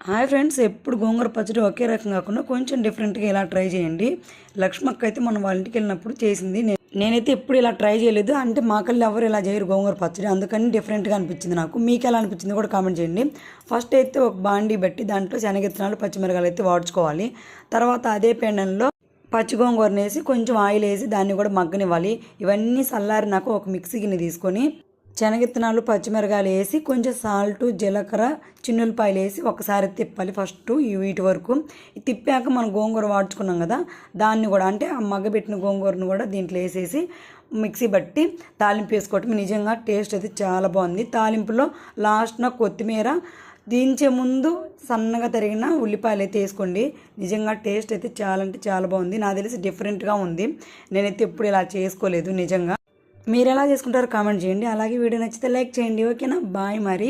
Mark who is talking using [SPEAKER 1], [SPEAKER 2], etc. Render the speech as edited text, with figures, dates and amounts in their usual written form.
[SPEAKER 1] Hi friends, ఎప్పుడు గోంగూర పచ్చడి ఒకే రకం కాకుండా కొంచెం డిఫరెంట్గా ఇలా ట్రై చేయండి. లక్ష్మక్క అయితే మనం వాళ్ళ ఇంటికి వెళ్ళినప్పుడు చేసింది. నేనైతే ఎప్పుడు ఇలా ట్రై చేయలేదు. అంటే మా కళ్ళు ఎవరు ఇలా చేయరు గోంగూర పచ్చడి, అందుకని డిఫరెంట్గా అనిపించింది నాకు. మీకు ఎలా అనిపించింది కూడా కామెంట్ చేయండి. ఫస్ట్ అయితే ఒక బాండీ బట్టి దాంట్లో శనగిత్తనాలు, పచ్చిమిరకాయలు అయితే వాడుకోవాలి. తర్వాత అదే పెండంలో పచ్చి గోంగూరని వేసి కొంచెం ఆయిల్ వేసి దాన్ని కూడా మగ్గనివ్వాలి. ఇవన్నీ చల్లారినాక ఒక మిక్సీ గిన్నె తీసుకొని శనగిత్తనాలు, పచ్చిమిరకాయలు వేసి కొంచెం సాల్ట్, జీలకర్ర, చిన్నులపాయలు వేసి ఒకసారి తిప్పాలి. ఫస్ట్ వీటి వరకు తిప్పాక మనం గోంగూర వాడుచుకున్నాం కదా, దాన్ని కూడా అంటే ఆ మగ్గబెట్టిన గోంగూరను కూడా దీంట్లో వేసేసి మిక్సీ బట్టి తాలింపు వేసుకోవటం. నిజంగా టేస్ట్ అయితే చాలా బాగుంది. తాలింపులో లాస్ట్న కొత్తిమీర, దించే ముందు సన్నగా తరిగిన ఉల్లిపాయలు అయితే వేసుకోండి. నిజంగా టేస్ట్ అయితే చాలా అంటే చాలా బాగుంది. నాకు తెలిసి డిఫరెంట్గా ఉంది. నేనైతే ఎప్పుడు ఇలా చేసుకోలేదు. నిజంగా మీరు ఎలా చేసుకుంటారో కామెంట్ చేయండి. అలాగే వీడియో నచ్చితే లైక్ చేయండి. ఓకేనా? బాయ్ మరి.